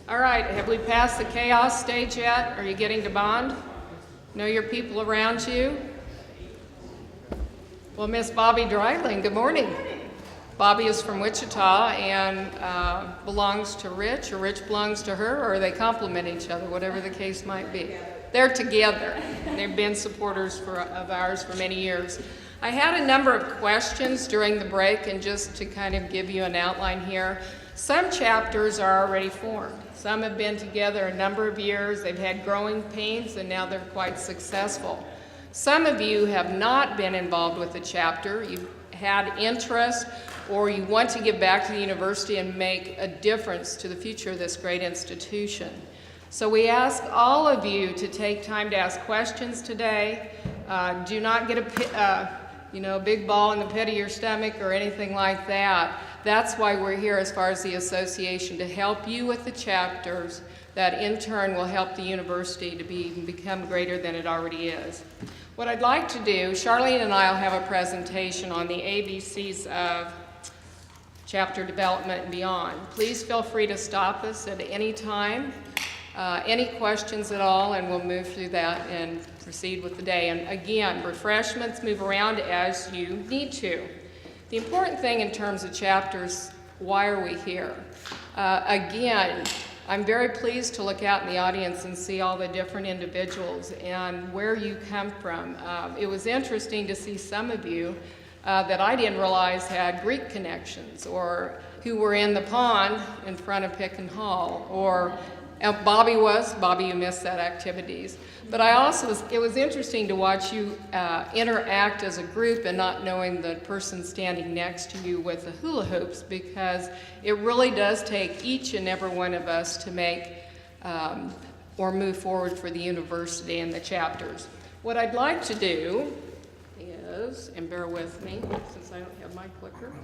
All right, have we passed the chaos stage yet? Are you getting to bond? Know your people around you? Well, Miss Bobby Dreiling, good morning. Bobby is from Wichita and belongs to Rich, or Rich belongs to her, or they complement each other, whatever the case might be. They're together. They've been supporters of ours for many years. I had a number of questions during the break, and just to kind of give you an outline here, some chapters are already formed. Some have been together a number of years. They've had growing pains, and now they're quite successful. Some of you have not been involved with the chapter. You've had interest, or you want to give back to the university and make a difference to the future of this great institution. So we ask all of you to take time to ask questions today. Do not get a big ball in the pit of your stomach or anything like that. That's why we're here as far as the association, to help you with the chapters that in turn will help the university to become greater than it already is. What I'd like to do, Charlene and I will have a presentation on the ABCs of chapter development and beyond. Please feel free to stop us at any time, any questions at all, and we'll move through that and proceed with the day. And again, refreshments move around as you need to. The important thing in terms of chapters, why are we here? Again, I'm very pleased to look out in the audience and see all the different individuals and where you come from. It was interesting to see some of you that I didn't realize had Greek connections, or who were in the pond in front of Picken Hall, or Bobby, you missed that activities. But it was interesting to watch you interact as a group and not knowing the person standing next to you with the hula hoops, because it really does take each and every one of us to make or move forward for the university and the chapters. What I'd like to do is, and bear with me since I don't have my clicker.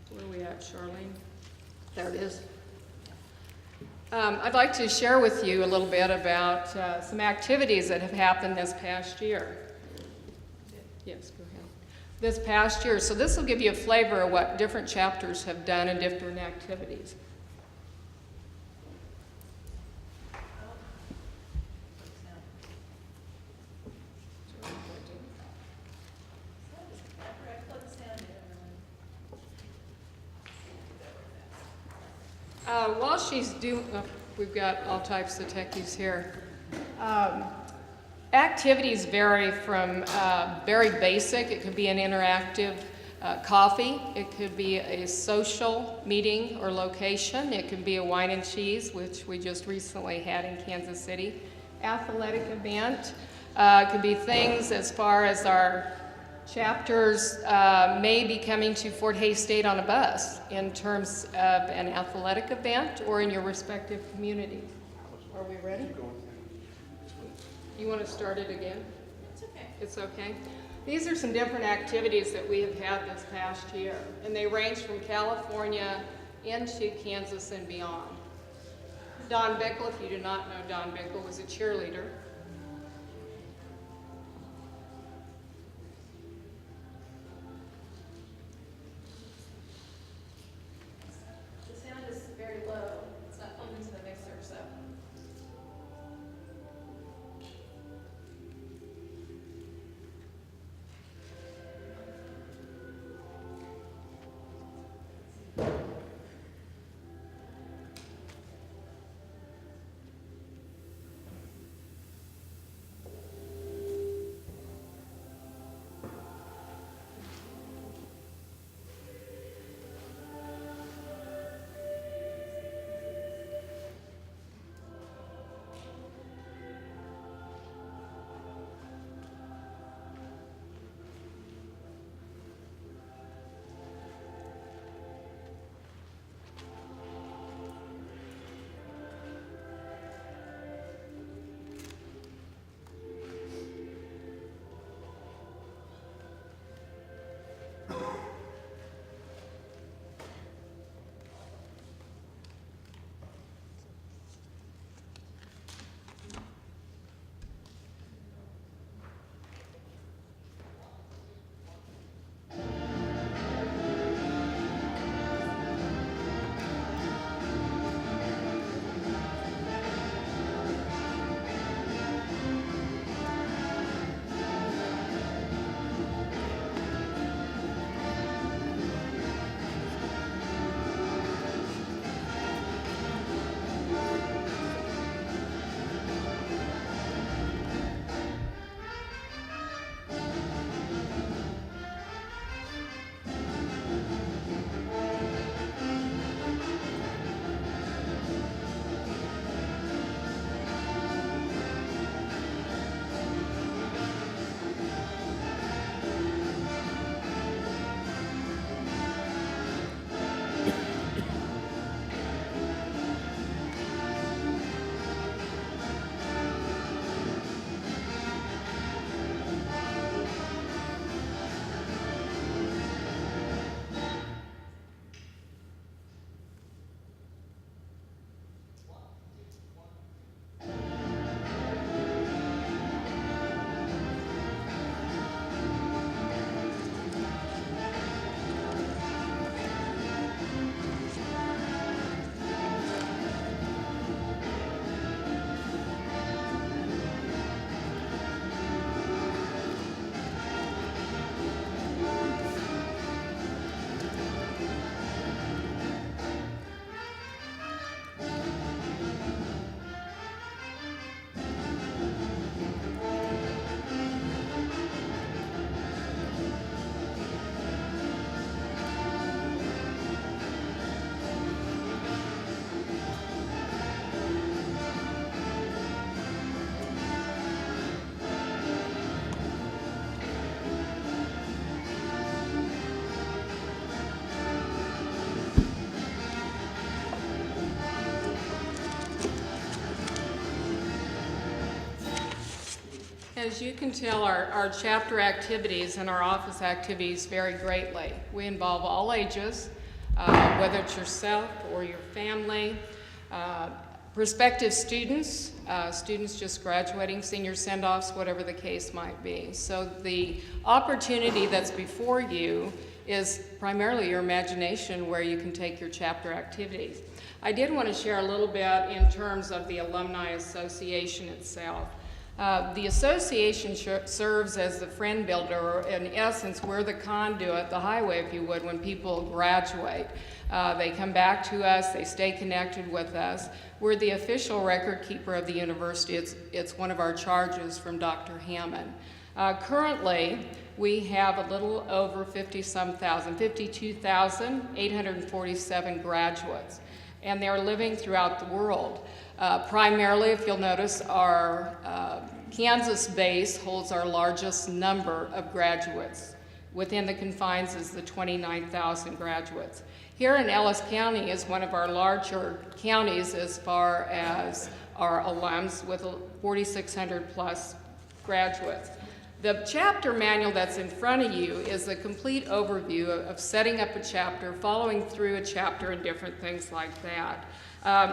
Where are we at, Charlene? There it is. I'd like to share with you a little bit about some activities that have happened this past year. Yes, go ahead. This past year. So this will give you a flavor of what different chapters have done and different activities. While she's doing, we've got all types of techies here. Activities vary from very basic. It could be an interactive coffee. It could be a social meeting or location. It could be a wine and cheese, which we just recently had in Kansas City. Athletic event. It could be things as far as our chapters may be coming to Fort Hays State on a bus in terms of an athletic event or in your respective communities. Are we ready? You want to start it again? It's okay. It's okay. These are some different activities that we have had this past year, and they range from California into Kansas and beyond. Don Bickle, if you do not know Don Bickle, was a cheerleader. as you can tell, our chapter activities and our office activities vary greatly. We involve all ages, whether it's yourself or your family, prospective students, students just graduating, senior send-offs, whatever the case might be. So the opportunity that's before you is primarily your imagination, where you can take your chapter activities. I did want to share a little bit in terms of the Alumni Association itself. The association serves as the friend builder, or in essence, we're the conduit, the highway, if you would, when people graduate. They come back to us, they stay connected with us. We're the official record keeper of the university. It's one of our charges from Dr. Hammond. Currently, we have a little over 52,847 graduates, and they're living throughout the world. Primarily, if you'll notice, our Kansas base holds our largest number of graduates. Within the confines is the 29,000 graduates. Here in Ellis County is one of our larger counties as far as our alums, with 4,600 plus graduates. The chapter manual that's in front of you is a complete overview of setting up a chapter, following through a chapter, and different things like that.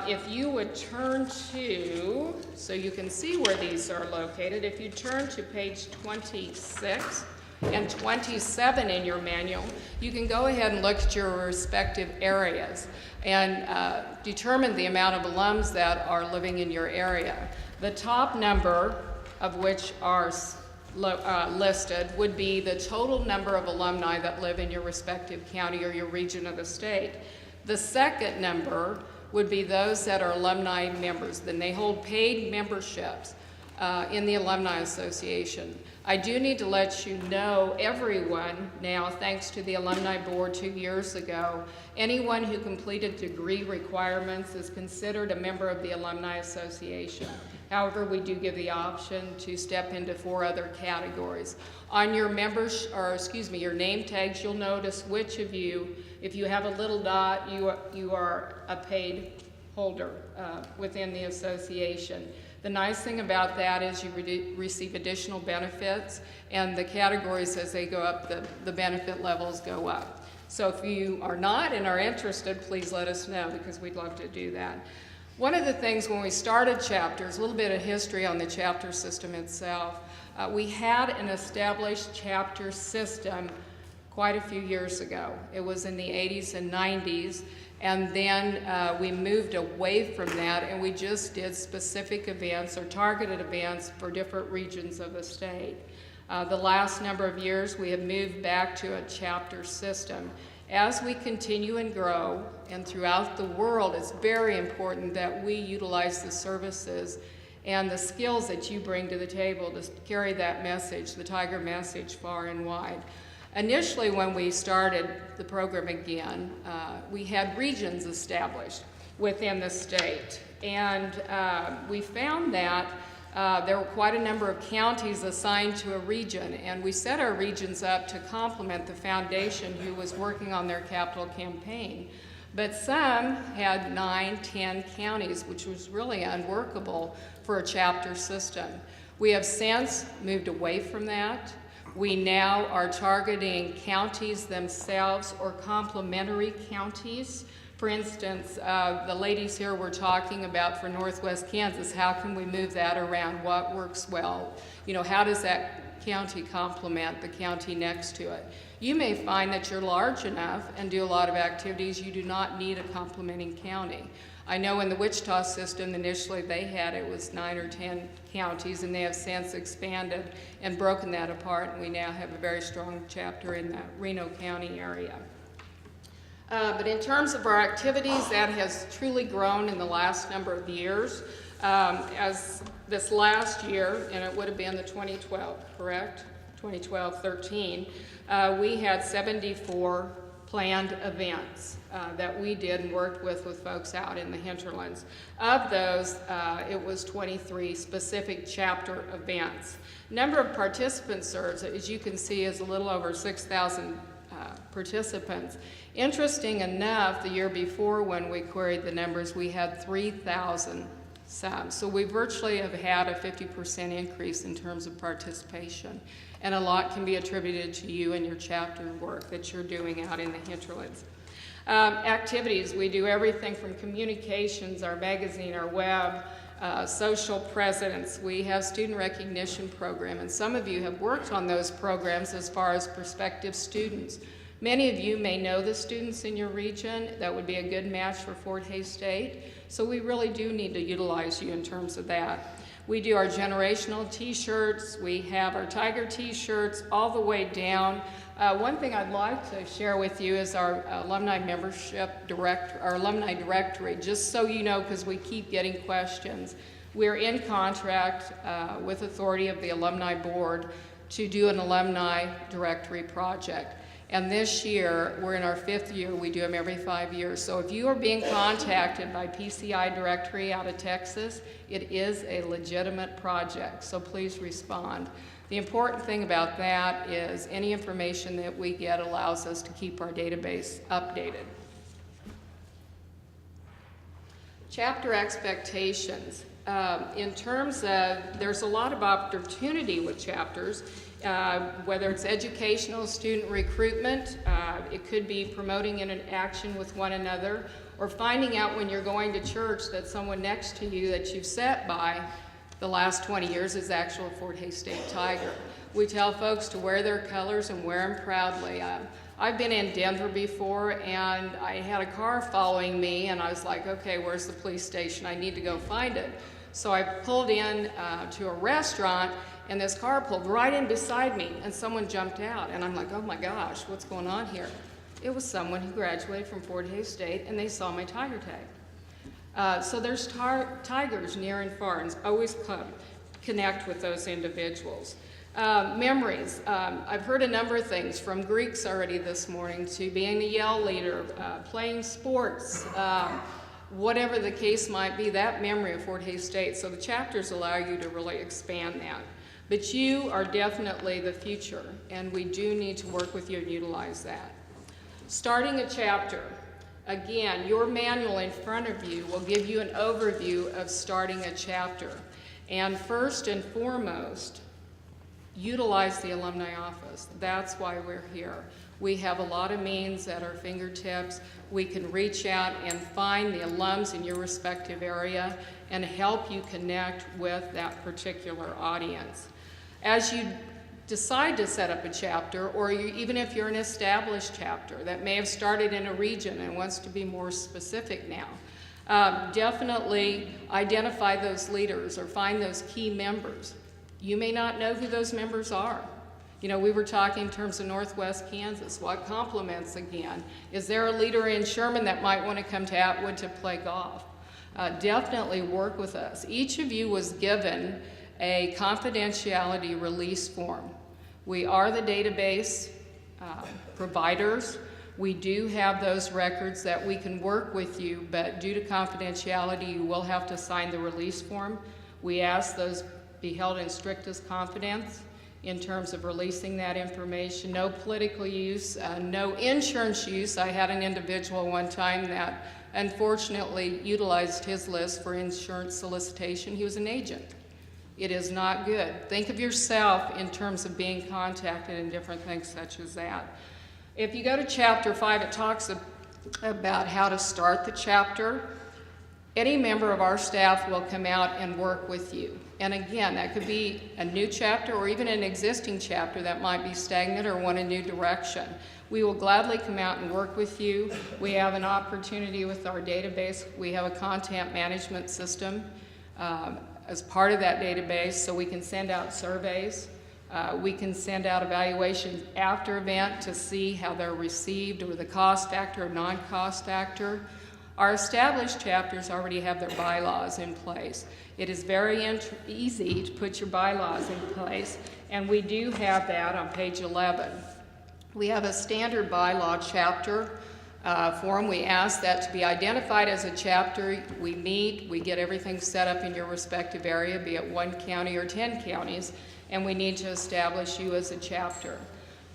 If you would turn to, so you can see where these are located, if you turn to page 26 and 27 in your manual, you can go ahead and look at your respective areas and determine the amount of alums that are living in your area. The top number of which are listed would be the total number of alumni that live in your respective county or your region of the state. The second number would be those that are alumni members. Then they hold paid memberships in the Alumni Association. I do need to let you know, everyone now, thanks to the Alumni Board 2 years ago, anyone who completed degree requirements is considered a member of the Alumni Association. However, we do give the option to step into 4 other categories. On your your name tags, you'll notice which of you, if you have a little dot, you are a paid holder within the association. The nice thing about that is you receive additional benefits, and the categories, as they go up, the benefit levels go up. So if you are not and are interested, please let us know, because we'd love to do that. One of the things when we started chapters, a little bit of history on the chapter system itself, we had an established chapter system quite a few years ago. It was in the 80s and 90s. And then we moved away from that, and we just did specific events or targeted events for different regions of the state. The last number of years, we have moved back to a chapter system. As we continue and grow, and throughout the world, it's very important that we utilize the services and the skills that you bring to the table to carry that message, the Tiger message, far and wide. Initially, when we started the program again, we had regions established within the state. And we found that there were quite a number of counties assigned to a region, and we set our regions up to complement the foundation who was working on their capital campaign. But some had 9, 10 counties, which was really unworkable for a chapter system. We have since moved away from that. We now are targeting counties themselves or complementary counties. For instance, the ladies here were talking about for Northwest Kansas, how can we move that around? What works well? You know, how does that county complement the county next to it? You may find that you're large enough and do a lot of activities, you do not need a complementing county. I know in the Wichita system, initially it was 9 or 10 counties, and they have since expanded and broken that apart, and we now have a very strong chapter in the Reno County area. But in terms of our activities, that has truly grown in the last number of years. As this last year, and it would have been the 2012, correct? 2012-13, we had 74 planned events that we did and worked with folks out in the hinterlands. Of those, it was 23 specific chapter events. Number of participants served, as you can see, is a little over 6,000 participants. Interesting enough, the year before when we queried the numbers, we had 3,000 So we virtually have had a 50% increase in terms of participation. And a lot can be attributed to you and your chapter work that you're doing out in the hinterlands. Activities, we do everything from communications, our magazine, our web, social presence. We have student recognition program, and some of you have worked on those programs as far as prospective students. Many of you may know the students in your region that would be a good match for Fort Hays State, so we really do need to utilize you in terms of that. We do our generational t-shirts, we have our Tiger t-shirts all the way down. One thing I'd like to share with you is our alumni membership our alumni directory, just so you know, because we keep getting questions. We're in contract with authority of the alumni board to do an alumni directory project. And this year, we're in our 5th year, we do them every 5 years. So if you are being contacted by PCI Directory out of Texas, it is a legitimate project, so please respond. The important thing about that is any information that we get allows us to keep our database updated. Chapter expectations. In terms of, there's a lot of opportunity with chapters, whether it's educational, student recruitment, it could be promoting an action with one another, or finding out when you're going to church that someone next to you that you've sat by the last 20 years is actual Fort Hays State Tiger. We tell folks to wear their colors and wear them proudly. I've been in Denver before, and I had a car following me, and I was like, okay, where's the police station? I need to go find it. So I pulled in to a restaurant, and this car pulled right in beside me, and someone jumped out, and I'm like, oh my gosh, what's going on here? It was someone who graduated from Fort Hays State, and they saw my Tiger tag. So there's tigers near and far, and always connect with those individuals. Memories. I've heard a number of things, from Greeks already this morning to being the yell leader, playing sports, whatever the case might be, that memory of Fort Hays State. So the chapters allow you to really expand that. But you are definitely the future, and we do need to work with you and utilize that. Starting a chapter. Again, your manual in front of you will give you an overview of starting a chapter. And first and foremost, utilize the alumni office. That's why we're here. We have a lot of means at our fingertips. We can reach out and find the alums in your respective area and help you connect with that particular audience. As you decide to set up a chapter, or even if you're an established chapter that may have started in a region and wants to be more specific now, definitely identify those leaders or find those key members. You may not know who those members are. You know, we were talking in terms of Northwest Kansas. What complements again? Is there a leader in Sherman that might want to come to Atwood to play golf? Definitely work with us. Each of you was given a confidentiality release form. We are the database providers. We do have those records that we can work with you, but due to confidentiality, you will have to sign the release form. We ask those be held in strictest confidence in terms of releasing that information. No political use, no insurance use. I had an individual one time that unfortunately utilized his list for insurance solicitation. He was an agent. It is not good. Think of yourself in terms of being contacted and different things such as that. If you go to chapter 5, it talks about how to start the chapter. Any member of our staff will come out and work with you. And again, that could be a new chapter or even an existing chapter that might be stagnant or want a new direction. We will gladly come out and work with you. We have an opportunity with our database. We have a content management system as part of that database, so we can send out surveys. We can send out evaluations after event to see how they're received, or the cost factor or non-cost factor. Our established chapters already have their bylaws in place. It is very easy to put your bylaws in place, and we do have that on page 11. We have a standard bylaw chapter form. We ask that to be identified as a chapter. We meet, we get everything set up in your respective area, be it 1 county or 10 counties, and we need to establish you as a chapter.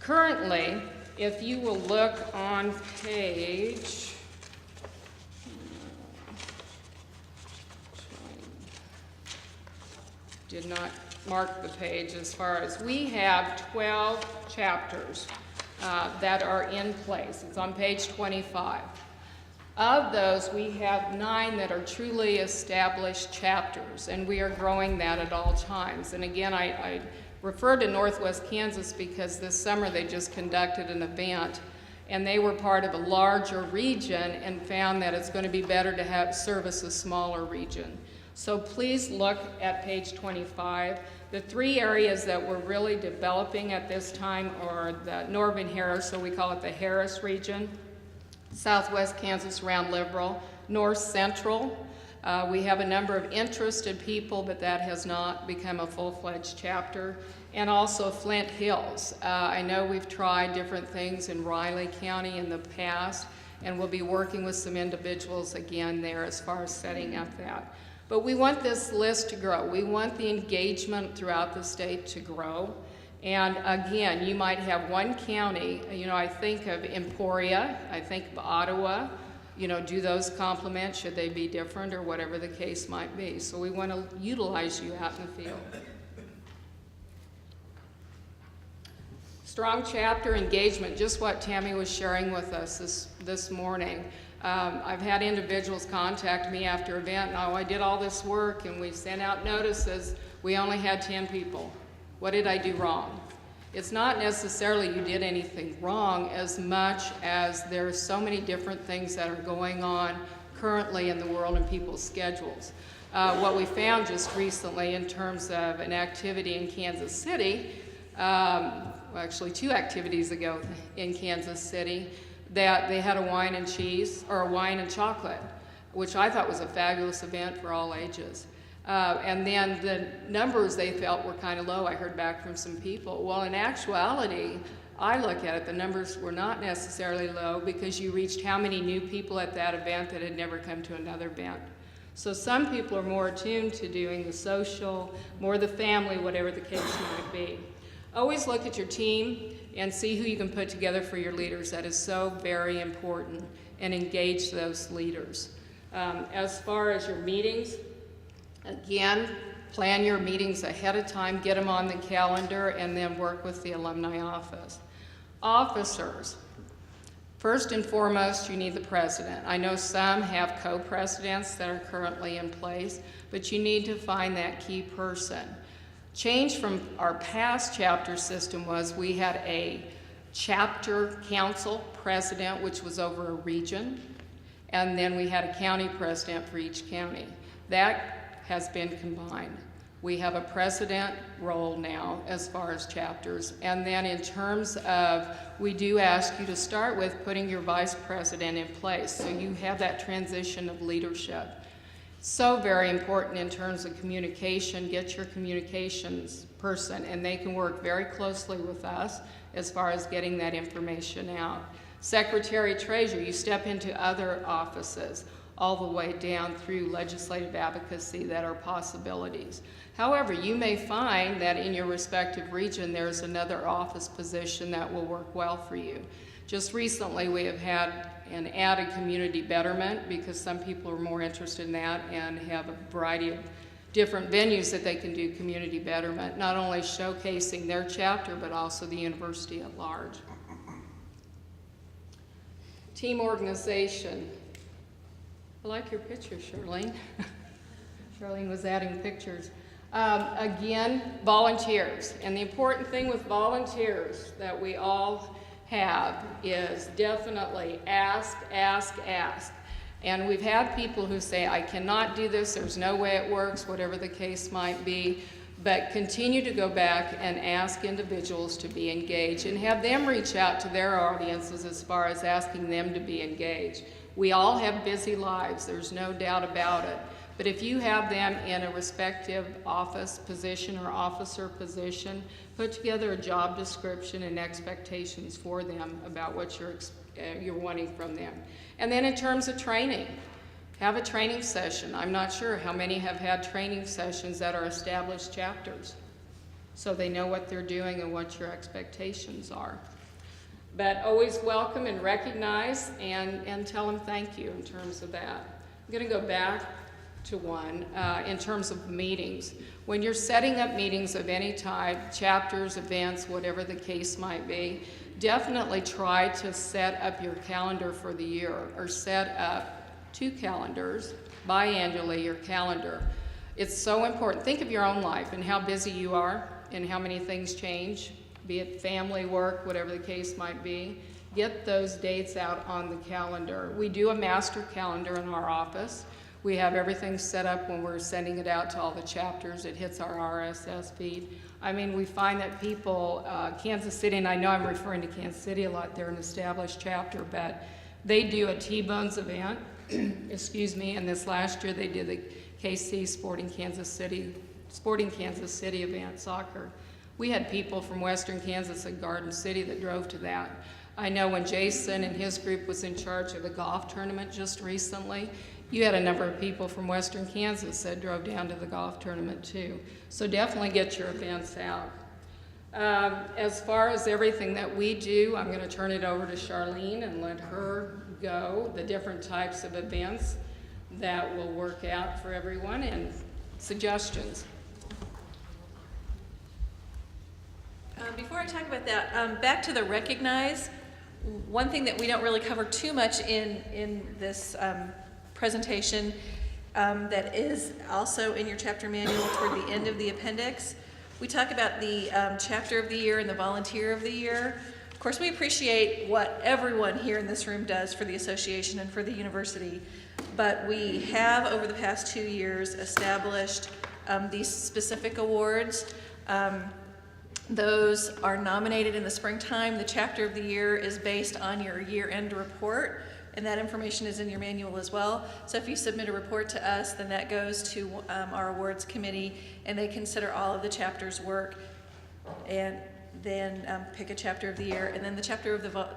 Currently, if you will look on page did not mark the page as far as, we have 12 chapters that are in place. It's on page 25. Of those, we have 9 that are truly established chapters, and we are growing that at all times. And again, I refer to Northwest Kansas because this summer they just conducted an event, and they were part of a larger region and found that it's going to be better to have service a smaller region. So please look at page 25. The 3 areas that we're really developing at this time are the Northern Harris, so we call it the Harris region, Southwest Kansas around Liberal, North Central. We have a number of interested people, but that has not become a full-fledged chapter. And also Flint Hills. I know we've tried different things in Riley County in the past, and we'll be working with some individuals again there as far as setting up that. But we want this list to grow. We want the engagement throughout the state to grow. And again, you might have one county, I think of Emporia, I think of Ottawa, do those complement? Should they be different or whatever the case might be? So we want to utilize you out in the field. Strong chapter engagement, just what Tammy was sharing with us this morning. I've had individuals contact me after event, I did all this work and we sent out notices. We only had 10 people. What did I do wrong? It's not necessarily you did anything wrong as much as there's so many different things that are going on currently in the world and people's schedules. What we found just recently in terms of an activity in Kansas City, actually 2 activities ago in Kansas City, that they had a wine and cheese, or a wine and chocolate, which I thought was a fabulous event for all ages. And then the numbers they felt were kind of low. I heard back from some people. Well, in actuality, I look at it, the numbers were not necessarily low because you reached how many new people at that event that had never come to another event. So some people are more attuned to doing the social, more the family, whatever the case might be. Always look at your team and see who you can put together for your leaders. That is so very important, and engage those leaders. As far as your meetings, again, plan your meetings ahead of time, get them on the calendar, and then work with the alumni office. Officers, first and foremost, you need the president. I know some have co-presidents that are currently in place, but you need to find that key person. Change from our past chapter system was we had a chapter council president, which was over a region, and then we had a county president for each county. That has been combined. We have a president role now as far as chapters, and then in terms of, we do ask you to start with putting your vice president in place so you have that transition of leadership. So very important in terms of communication. Get your communications person, and they can work very closely with us as far as getting that information out. Secretary Treasurer, you step into other offices all the way down through legislative advocacy that are possibilities. However, you may find that in your respective region there's another office position that will work well for you. Just recently we have had an added community betterment because some people are more interested in that and have a variety of different venues that they can do community betterment, not only showcasing their chapter but also the university at large. Team organization. I like your picture, Charlene. Charlene was adding pictures. Again, volunteers. And the important thing with volunteers that we all have is definitely ask, ask, ask. And we've had people who say, I cannot do this, there's no way it works, whatever the case might be. But continue to go back and ask individuals to be engaged and have them reach out to their audiences as far as asking them to be engaged. We all have busy lives, there's no doubt about it. But if you have them in a respective office position or officer position, put together a job description and expectations for them about what you're wanting from them. And then in terms of training, have a training session. I'm not sure how many have had training sessions that are established chapters, so they know what they're doing and what your expectations are. But always welcome and recognize and tell them thank you in terms of that. I'm going to go back to one in terms of meetings. When you're setting up meetings of any type, chapters, events, whatever the case might be, definitely try to set up your calendar for the year, or set up 2 calendars, biannually your calendar. It's so important. Think of your own life and how busy you are and how many things change, be it family, work, whatever the case might be. Get those dates out on the calendar. We do a master calendar in our office. We have everything set up when we're sending it out to all the chapters. It hits our RSS feed. I mean, we find that people, Kansas City, and I know I'm referring to Kansas City a lot, they're an established chapter, but they do a T-Bones event, excuse me, and this last year they did the KC Sporting Kansas City event, soccer. We had people from Western Kansas and Garden City that drove to that. I know when Jason and his group was in charge of the golf tournament just recently, you had a number of people from Western Kansas that drove down to the golf tournament too. So definitely get your events out. As far as everything that we do, I'm going to turn it over to Charlene and let her go, the different types of events that will work out for everyone, and suggestions. Before I talk about that, back to the recognize, one thing that we don't really cover too much in this presentation that is also in your chapter manual toward the end of the appendix. We talk about the chapter of the year and the volunteer of the year. Of course, we appreciate what everyone here in this room does for the association and for the university, but we have over the past 2 years established these specific awards. Those are nominated in the springtime. The chapter of the year is based on your year-end report, and that information is in your manual as well. So if you submit a report to us, then that goes to our awards committee, and they consider all of the chapter's work, and then pick a chapter of the year. And then the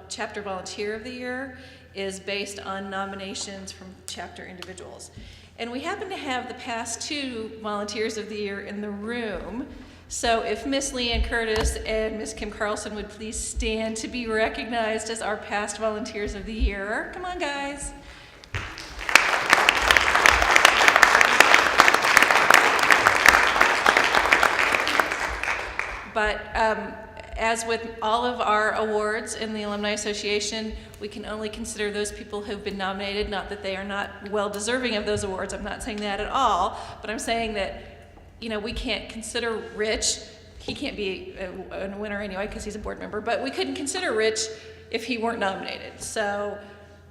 chapter volunteer of the year is based on nominations from chapter individuals. And we happen to have the past 2 volunteers of the year in the room. So if Miss Leanne Curtis and Miss Kim Carlson would please stand to be recognized as our past volunteers of the year. Come on, guys. But as with all of our awards in the Alumni Association, we can only consider those people who've been nominated, not that they are not well deserving of those awards. I'm not saying that at all, but I'm saying that we can't consider Rich. He can't be a winner anyway because he's a board member, but we couldn't consider Rich if he weren't nominated. So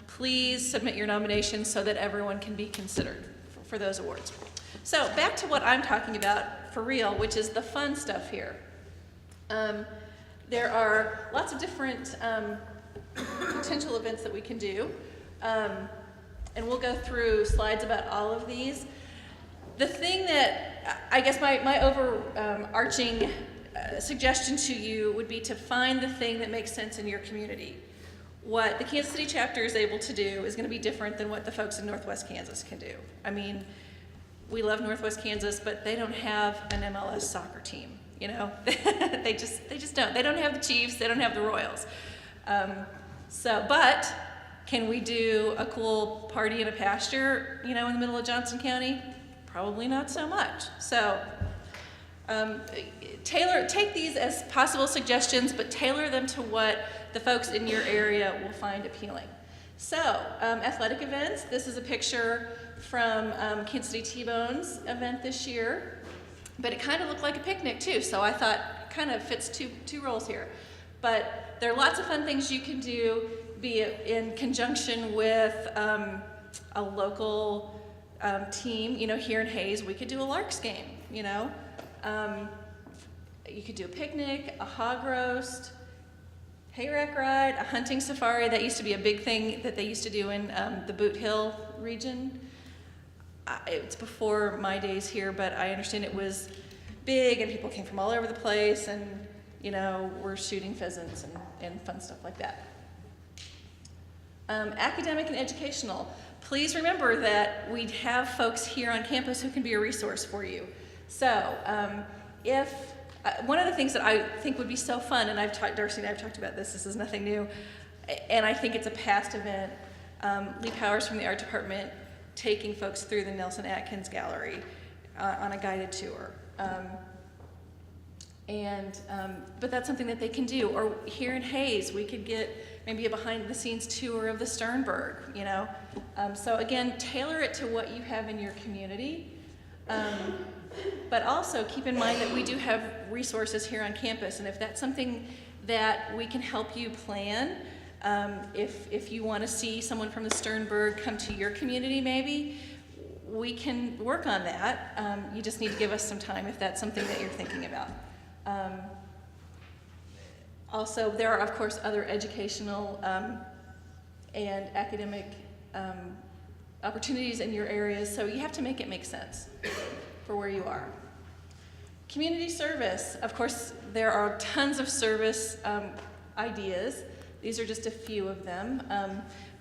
please submit your nominations so that everyone can be considered for those awards. So back to what I'm talking about for real, which is the fun stuff here. There are lots of different potential events that we can do, and we'll go through slides about all of these. The thing that, I guess my overarching suggestion to you would be to find the thing that makes sense in your community. What the Kansas City chapter is able to do is going to be different than what the folks in Northwest Kansas can do. I mean, we love Northwest Kansas, but they don't have an MLS soccer team, they just don't. They don't have the Chiefs, they don't have the Royals. But can we do a cool party in a pasture, in the middle of Johnson County? Probably not so much. So take these as possible suggestions, but tailor them to what the folks in your area will find appealing. So athletic events, this is a picture from Kansas City T-Bones event this year, but it kind of looked like a picnic too, so I thought it kind of fits two roles here. But there are lots of fun things you can do, be it in conjunction with a local team. Here in Hayes, we could do a Larks game, you could do a picnic, a hog roast, hay rack ride, a hunting safari. That used to be a big thing that they used to do in the Boot Hill region. It's before my days here, but I understand it was big and people came from all over the place and, we're shooting pheasants and fun stuff like that. Academic and educational. Please remember that we have folks here on campus who can be a resource for you. So if one of the things that I think would be so fun, and Darcy and I have talked about this is nothing new, and I think it's a past event. Lee Powers from the art department taking folks through the Nelson Atkins Gallery on a guided tour. But that's something that they can do. Or here in Hayes, we could get maybe a behind-the-scenes tour of the Sternberg, you know. So again, tailor it to what you have in your community. But also keep in mind that we do have resources here on campus, and if that's something that we can help you plan, if you want to see someone from the Sternberg come to your community maybe, we can work on that. You just need to give us some time if that's something that you're thinking about. Also, there are, of course, other educational and academic opportunities in your areas, so you have to make it make sense for where you are. Community service. Of course, there are tons of service ideas. These are just a few of them.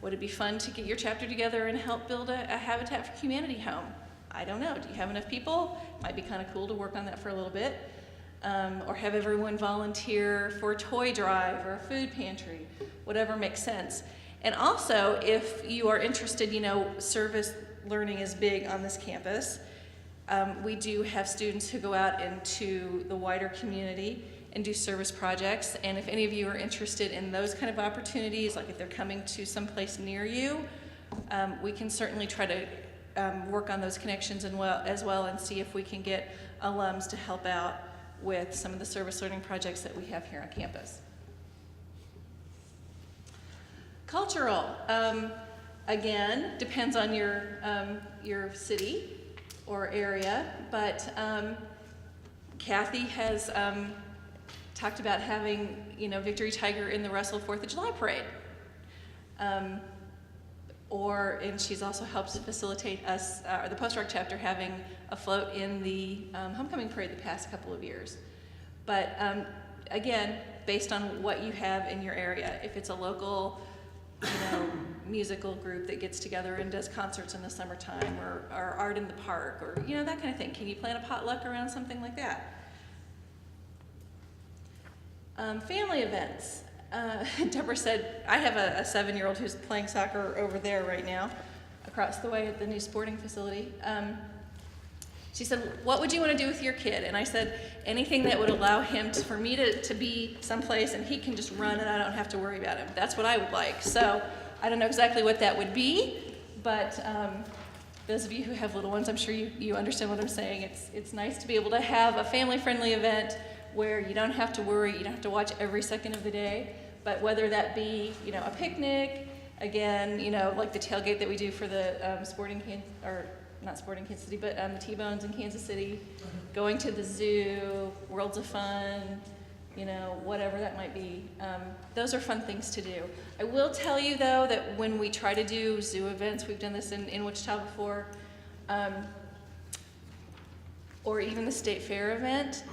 Would it be fun to get your chapter together and help build a Habitat for Humanity home? I don't know. Do you have enough people? Might be kind of cool to work on that for a little bit. Or have everyone volunteer for a toy drive or a food pantry, whatever makes sense. And also, if you are interested, you know, service learning is big on this campus. We do have students who go out into the wider community and do service projects. And if any of you are interested in those kind of opportunities, like if they're coming to someplace near you, we can certainly try to work on those connections as well and see if we can get alums to help out with some of the service learning projects that we have here on campus. Cultural, again, depends on your city or area, but Kathy has talked about having, you know, Victory Tiger in the Russell 4th of July Parade. And she's also helped facilitate us, or the Post Rock chapter, having a float in the homecoming parade the past couple of years. But again, based on what you have in your area, if it's a local, you know, musical group that gets together and does concerts in the summertime, or art in the park, or, you know, that kind of thing. Can you plan a potluck around something like that? Family events. Debra said, I have a 7-year-old who's playing soccer over there right now, across the way at the new sporting facility. She said, what would you want to do with your kid? And I said, anything that would allow him for me to be someplace and he can just run and I don't have to worry about him. That's what I would like. So I don't know exactly what that would be, but those of you who have little ones, I'm sure you understand what I'm saying. It's nice to be able to have a family-friendly event where you don't have to worry, you don't have to watch every second of the day, but whether that be, you know, a picnic, again, you know, like the tailgate that we do for the not Sporting Kansas City, but the T-Bones in Kansas City, going to the zoo, Worlds of Fun, you know, whatever that might be. Those are fun things to do. I will tell you, though, that when we try to do zoo events, we've done this in Wichita before, or even the State Fair event,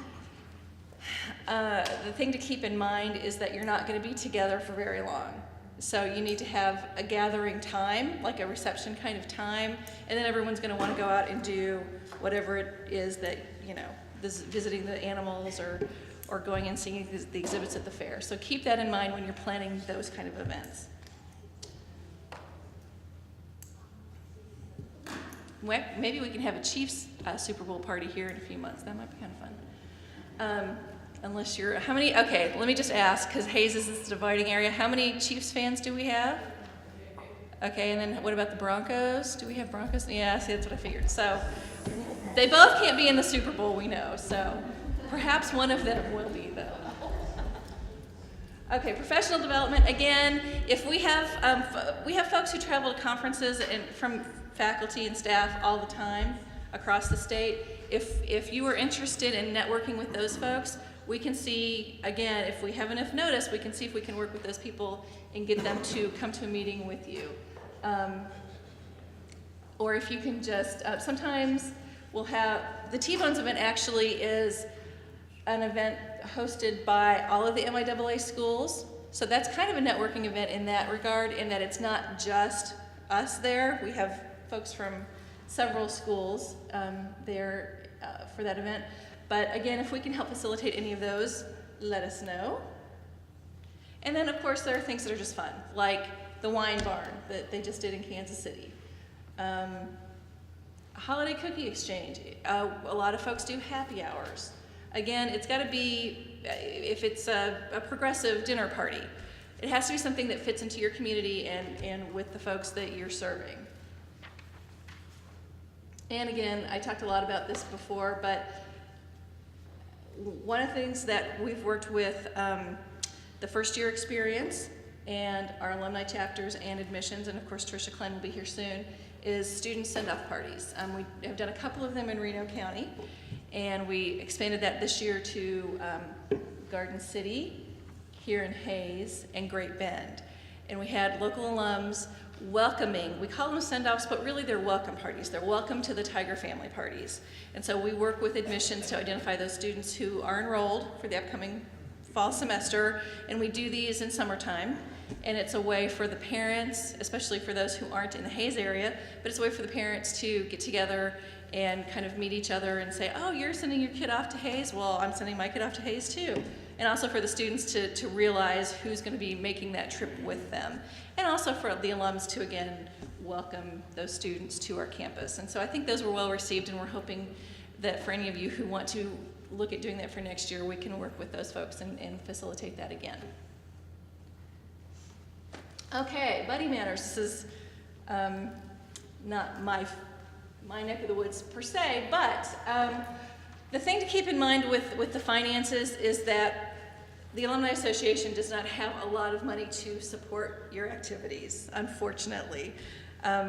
the thing to keep in mind is that you're not going to be together for very long. So you need to have a gathering time, like a reception kind of time, and then everyone's going to want to go out and do whatever it is that, you know, visiting the animals or going and seeing the exhibits at the fair. So keep that in mind when you're planning those kind of events. Maybe we can have a Chiefs Super Bowl party here in a few months. That might be kind of fun. Unless you're, okay, let me just ask, because Hayes is this dividing area. How many Chiefs fans do we have? Okay, and then what about the Broncos? Do we have Broncos? Yeah, see, that's what I figured. So they both can't be in the Super Bowl, we know. So perhaps one of them will be, though. Okay, professional development. Again, if we have folks who travel to conferences and from faculty and staff all the time across the state. If you are interested in networking with those folks, we can see, again, if we have enough notice, we can see if we can work with those people and get them to come to a meeting with you. Or if you can just, sometimes we'll have, the T-Bones event actually is an event hosted by all of the MIAA schools. So that's kind of a networking event in that regard, in that it's not just us there. We have folks from several schools there for that event. But again, if we can help facilitate any of those, let us know. And then, of course, there are things that are just fun, like the wine barn that they just did in Kansas City. Holiday cookie exchange. A lot of folks do happy hours. Again, it's got to be, if it's a progressive dinner party, it has to be something that fits into your community and with the folks that you're serving. And again, I talked a lot about this before, but one of the things that we've worked with the first year experience and our alumni chapters and admissions, and of course Tricia Klein will be here soon, is student send-off parties. We have done a couple of them in Reno County, and we expanded that this year to Garden City, here in Hayes, and Great Bend. And we had local alums welcoming, we call them send-offs, but really they're welcome parties. They're welcome to the Tiger family parties. And so we work with admissions to identify those students who are enrolled for the upcoming fall semester, and we do these in summertime. And it's a way for the parents, especially for those who aren't in the Hayes area, but it's a way for the parents to get together and kind of meet each other and say, oh, you're sending your kid off to Hayes? Well, I'm sending my kid off to Hayes too. And also for the students to realize who's going to be making that trip with them. And also for the alums to, again, welcome those students to our campus. And so I think those were well received, and we're hoping that for any of you who want to look at doing that for next year, we can work with those folks and facilitate that again. Okay, Buddy Manners. This is not my neck of the woods per se, but the thing to keep in mind with the finances is that the Alumni Association does not have a lot of money to support your activities, unfortunately.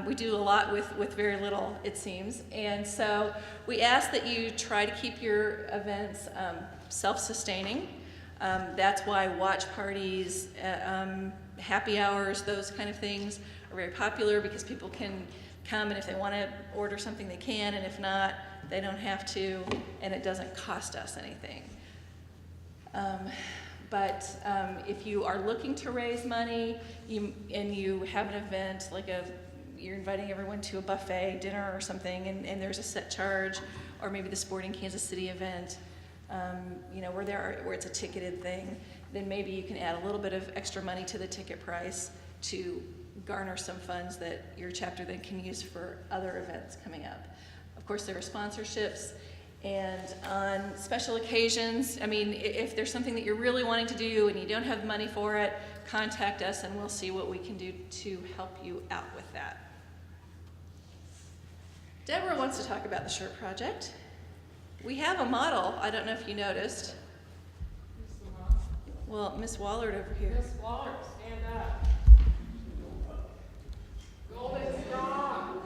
We do a lot with very little, it seems. And so we ask that you try to keep your events self-sustaining. That's why watch parties, happy hours, those kind of things are very popular, because people can come, and if they want to order something they can, and if not, they don't have to, and it doesn't cost us anything. But if you are looking to raise money and you have an event, like you're inviting everyone to a buffet dinner or something, and there's a set charge, or maybe the Sporting Kansas City event, where it's a ticketed thing, then maybe you can add a little bit of extra money to the ticket price to garner some funds that your chapter then can use for other events coming up. Of course, there are sponsorships, and on special occasions, I mean, if there's something that you're really wanting to do and you don't have money for it, contact us and we'll see what we can do to help you out with that. Deborah wants to talk about the shirt project. We have a model. I don't know if you noticed. Well, Miss Wallard over here. Miss Wallard, stand up. Golden strong.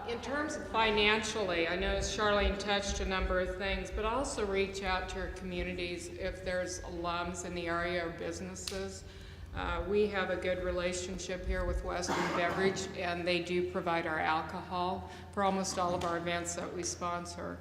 In terms of financially, I know Charlene touched a number of things, but also reach out to our communities if there's alums in the area or businesses. We have a good relationship here with Western Beverage, and they do provide our alcohol for almost all of our events that we sponsor.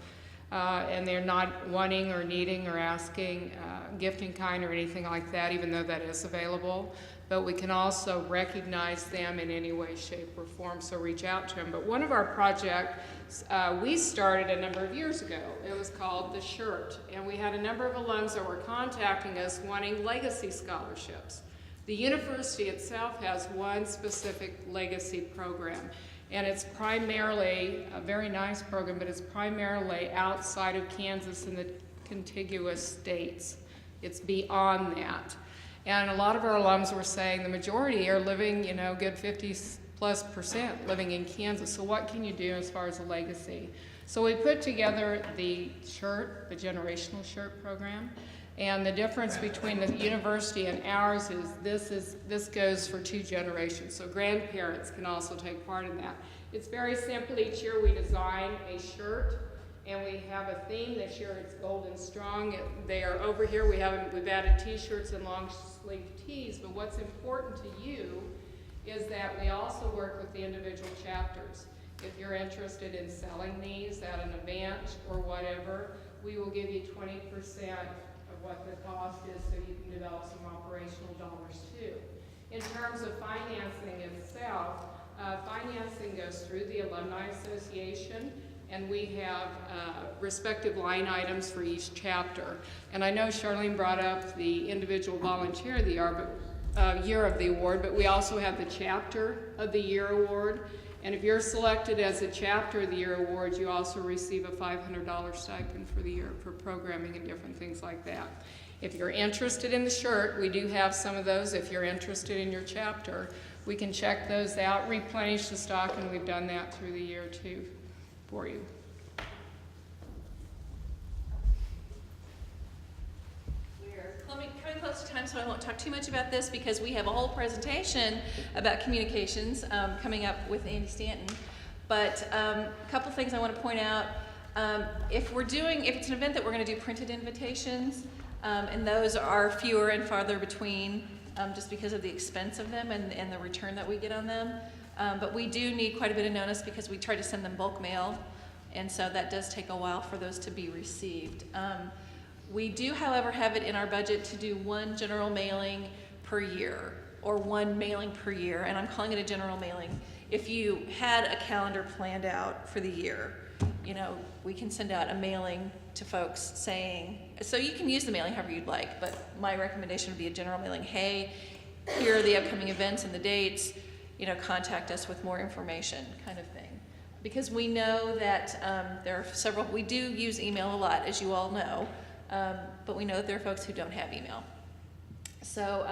And they're not wanting or needing or asking gift in kind or anything like that, even though that is available. But we can also recognize them in any way, shape, or form, so reach out to them. But one of our projects we started a number of years ago. It was called The Shirt, and we had a number of alums that were contacting us wanting legacy scholarships. The university itself has one specific legacy program, and it's primarily a very nice program, but it's primarily outside of Kansas and the contiguous states. It's beyond that. And a lot of our alums were saying the majority are living, good 50+% living in Kansas. So what can you do as far as a legacy? So we put together the shirt, the generational shirt program. And the difference between the university and ours is this goes for 2 generations. So grandparents can also take part in that. It's very simple. Each year we design a shirt, and we have a theme. This year it's Golden Strong. They are over here. We've added t-shirts and long sleeve tees, but what's important to you is that we also work with the individual chapters. If you're interested in selling these at an event or whatever, we will give you 20% of what the cost is, so you can develop some operational dollars too. In terms of financing itself, financing goes through the Alumni Association, and we have respective line items for each chapter. And I know Charlene brought up the individual volunteer of the year, but year of the award, but we also have the Chapter of the Year award. And if you're selected as a Chapter of the Year award, you also receive a $500 stipend for the year for programming and different things like that. If you're interested in the shirt, we do have some of those. If you're interested in your chapter, we can check those out, replenish the stock, and we've done that through the year too for you. Coming close to time, so I won't talk too much about this because we have a whole presentation about communications coming up with Andy Stanton. But a couple things I want to point out. If it's an event that we're going to do printed invitations, and those are fewer and farther between just because of the expense of them and the return that we get on them. But we do need quite a bit of notice because we try to send them bulk mail, and so that does take a while for those to be received. We do, however, have it in our budget to do one general mailing per year, or one mailing per year, and I'm calling it a general mailing. If you had a calendar planned out for the year, we can send out a mailing to folks saying, so you can use the mailing however you'd like, but my recommendation would be a general mailing. Hey, here are the upcoming events and the dates, contact us with more information, kind of thing. Because we know that there are several, we do use email a lot, as you all know, but we know that there are folks who don't have email. So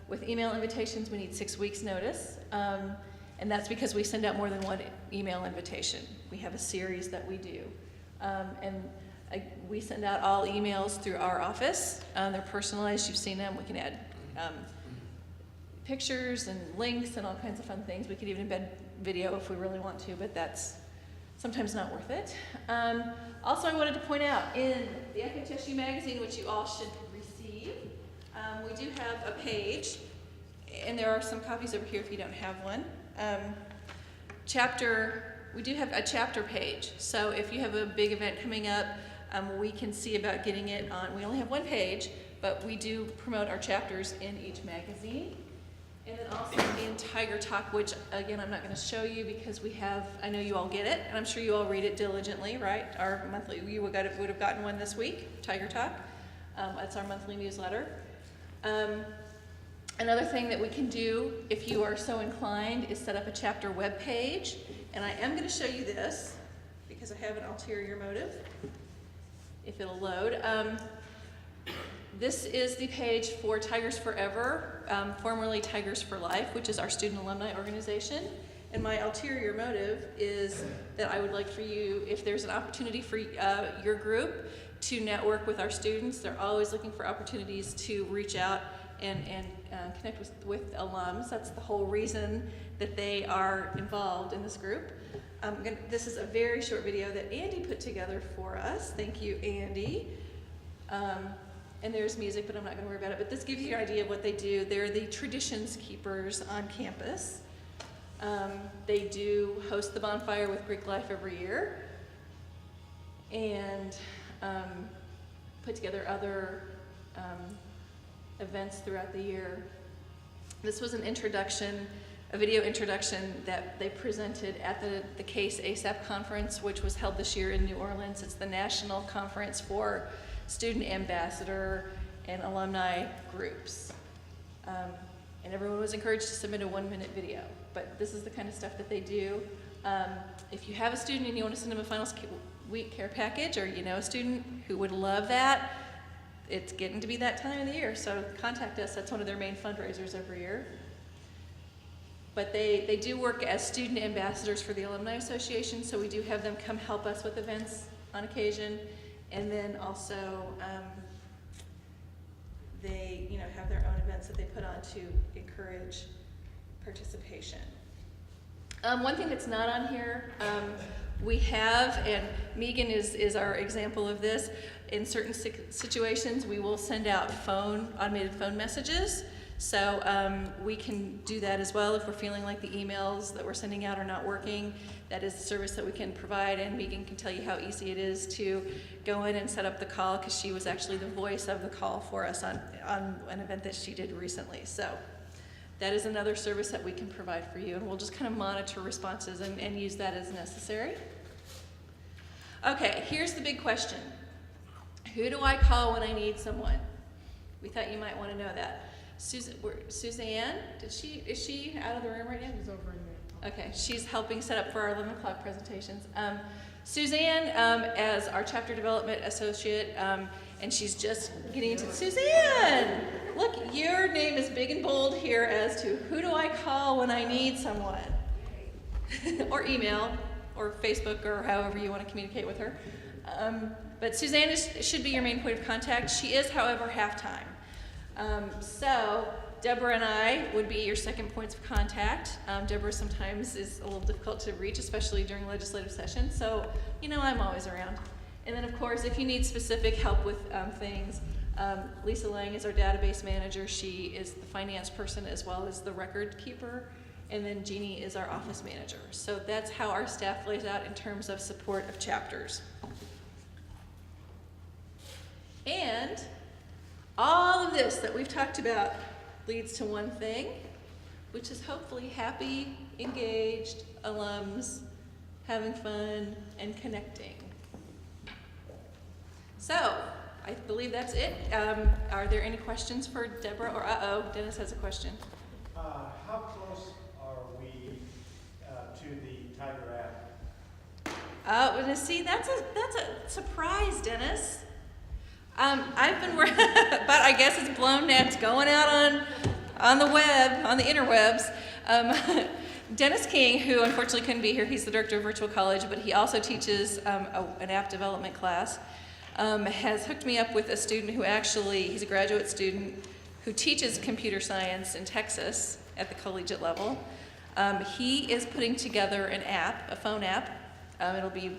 with email invitations, we need 6 weeks notice, and that's because we send out more than one email invitation. We have a series that we do. We send out all emails through our office. They're personalized, you've seen them. We can add pictures and links and all kinds of fun things. We could even embed video if we really want to, but that's sometimes not worth it. Also, I wanted to point out, in the FHSU magazine, which you all should receive, we do have a page, and there are some copies over here if you don't have one. We do have a chapter page, so if you have a big event coming up, we can see about getting it on. We only have one page, but we do promote our chapters in each magazine. And then also in Tiger Talk, which again I'm not going to show you because I know you all get it, and I'm sure you all read it diligently, right? Our monthly, you would have gotten one this week, Tiger Talk. It's our monthly newsletter. Another thing that we can do, if you are so inclined, is set up a chapter web page. And I am going to show you this because I have an ulterior motive, if it'll load. This is the page for Tigers Forever, formerly Tigers for Life, which is our student alumni organization. And my ulterior motive is that I would like for you, if there's an opportunity for your group to network with our students, they're always looking for opportunities to reach out and connect with alums. That's the whole reason that they are involved in this group. This is a very short video that Andy put together for us. Thank you, Andy. And there's music, but I'm not going to worry about it. But this gives you an idea of what they do. They're the traditions keepers on campus. They do host the bonfire with Greek Life every year, and put together other events throughout the year. This was an introduction, a video introduction that they presented at the CASE ASAP conference, which was held this year in New Orleans. It's the national conference for student ambassador and alumni groups. And everyone was encouraged to submit a 1-minute video. But this is the kind of stuff that they do. If you have a student and you want to send them a finals week care package, or you know a student who would love that, it's getting to be that time of the year, so contact us. That's one of their main fundraisers every year. But they do work as student ambassadors for the Alumni Association, so we do have them come help us with events on occasion. And then also they have their own events that they put on to encourage participation. One thing that's not on here, we have, and Megan is our example of this, in certain situations we will send out automated phone messages. So we can do that as well if we're feeling like the emails that we're sending out are not working. That is the service that we can provide, and Megan can tell you how easy it is to go in and set up the call, because she was actually the voice of the call for us on an event that she did recently. So that is another service that we can provide for you, and we'll just kind of monitor responses and use that as necessary. Okay, here's the big question. Who do I call when I need someone? We thought you might want to know that. Suzanne, is she out of the room right now? She's over in there. Okay, she's helping set up for our 11 o'clock presentations. Suzanne, as our chapter development associate, and she's just getting into Suzanne. Look, your name is big and bold here as to who do I call when I need someone, or email, or Facebook, or however you want to communicate with her. But Suzanne should be your main point of contact. She is, however, half-time. So Debra and I would be your second points of contact. Debra sometimes is a little difficult to reach, especially during legislative session. So, I'm always around. And then, of course, if you need specific help with things, Lisa Lang is our database manager. She is the finance person as well as the record keeper. And then Jeannie is our office manager. So that's how our staff lays out in terms of support of chapters. And all of this that we've talked about leads to one thing, which is hopefully happy, engaged alums having fun and connecting. So, I believe that's it. Are there any questions for Debra? Or Dennis has a question. How close are we to the Tiger app? See, that's a surprise, Dennis. I've been working, but I guess it's blown now. It's going out on the web, on the interwebs. Dennis King, who unfortunately couldn't be here, he's the director of virtual college, but he also teaches an app development class, has hooked me up with a student who he's a graduate student who teaches computer science in Texas at the collegiate level. He is putting together an app, a phone app. It'll be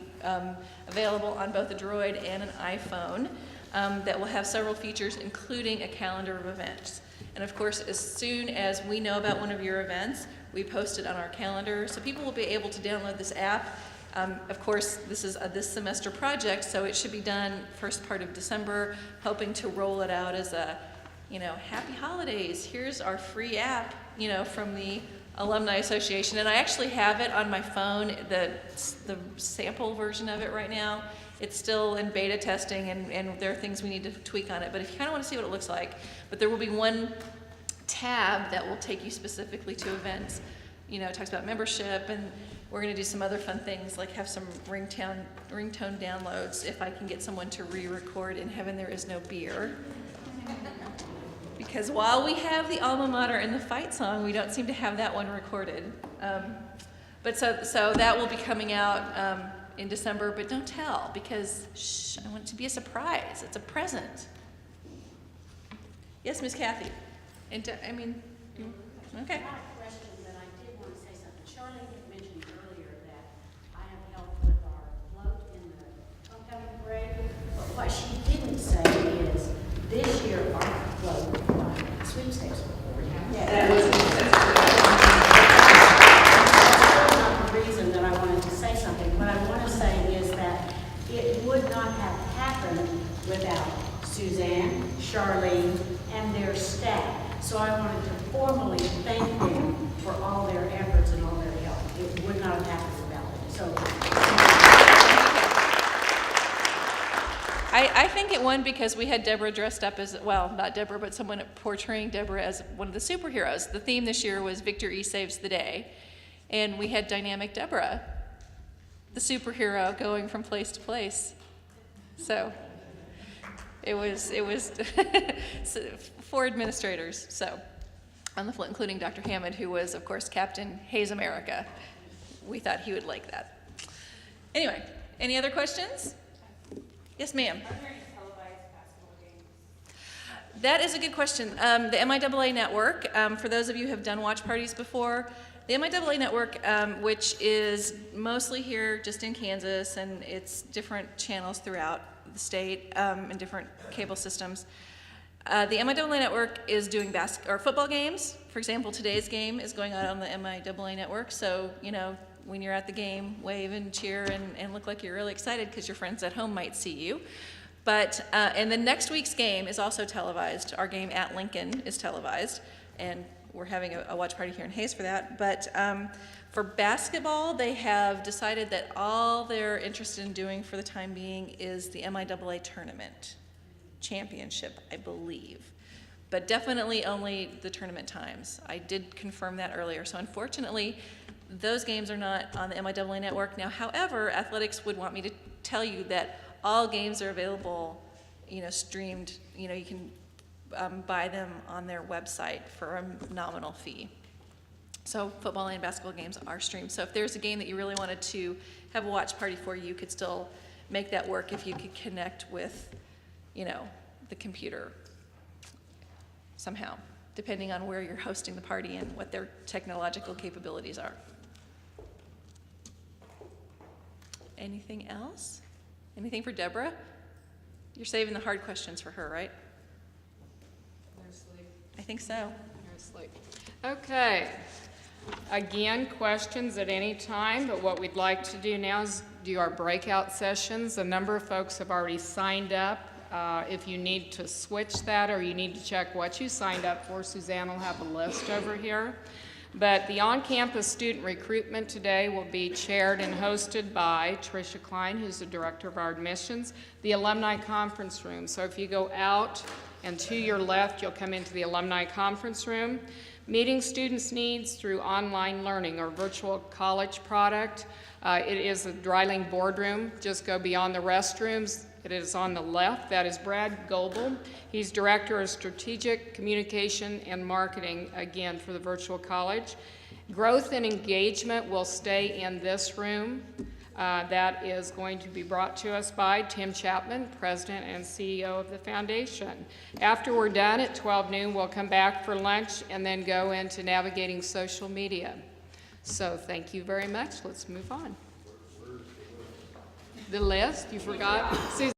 available on both a Droid and an iPhone. That will have several features, including a calendar of events. And of course, as soon as we know about one of your events, we post it on our calendar, so people will be able to download this app. Of course, this is a this semester project, so it should be done first part of December, hoping to roll it out as a, happy holidays. Here's our free app, from the Alumni Association. And I actually have it on my phone, the sample version of it right now. It's still in beta testing, and there are things we need to tweak on it. But if you kind of want to see what it looks like, but there will be one tab that will take you specifically to events. It talks about membership, and we're going to do some other fun things, like have some ringtone downloads if I can get someone to re-record In Heaven There Is No Beer. Because while we have the alma mater and the fight song, we don't seem to have that one recorded. But so that will be coming out in December, but don't tell, because I want it to be a surprise. It's a present. Yes, Miss Kathy. And okay. I have a question, but I did want to say something. Charlene had mentioned earlier that I have helped with our float in the homecoming parade. But what she didn't say is this year our float sweepstakes report. That was not the reason that I wanted to say something. What I want to say is that it would not have happened without Suzanne, Charlene, and their staff. So I wanted to formally thank them for all their efforts and all their help. It would not have happened without them. So I think it won because we had Debra dressed up as, well, not Debra, but someone portraying Debra as one of the superheroes. The theme this year was Victor E. Saves the Day. And we had Dynamic Debra, the superhero, going from place to place. So it was for administrators, so on the float, including Dr. Hammond, who was, of course, Captain Hayes America. We thought he would like that. Anyway, any other questions? Yes, ma'am. Are there any televised basketball games? That is a good question. The MIAA network, for those of you who have done watch parties before, the MIAA network, which is mostly here just in Kansas, and it's different channels throughout the state and different cable systems. The MIAA network is doing football games. For example, today's game is going on the MIAA network, so when you're at the game, wave and cheer and look like you're really excited because your friends at home might see you. But and the next week's game is also televised. Our game at Lincoln is televised, and we're having a watch party here in Hayes for that. But for basketball, they have decided that all they're interested in doing for the time being is the MIAA tournament championship, I believe. but definitely only the tournament times. I did confirm that earlier. So unfortunately, those games are not on the MIAA network. Now, however, athletics would want me to tell you that all games are available, streamed. You can buy them on their website for a nominal fee. So football and basketball games are streamed. So if there's a game that you really wanted to have a watch party for, you could still make that work if you could connect with, the computer somehow, depending on where you're hosting the party and what their technological capabilities are. Anything else? Anything for Deborah? You're saving the hard questions for her, right? I think so. Okay. Again, questions at any time, but what we'd like to do now is do our breakout sessions. A number of folks have already signed up. If you need to switch that or you need to check what you signed up for, Suzanne will have a list over here. But the on-campus student recruitment today will be chaired and hosted by Tricia Klein, who's the director of our admissions, the Alumni Conference Room. So if you go out and to your left, you'll come into the Alumni Conference Room. Meeting students' needs through online learning or virtual college product. It is a Dryling boardroom. Just go beyond the restrooms. It is on the left. That is Brad Goebel. He's Director of Strategic Communication and Marketing, again, for the virtual college. Growth and engagement will stay in this room. That is going to be brought to us by Tim Chapman, President and CEO of the foundation. After we're done at 12 noon, we'll come back for lunch and then go into navigating social media. So thank you very much. Let's move on. The list, you forgot? Susan.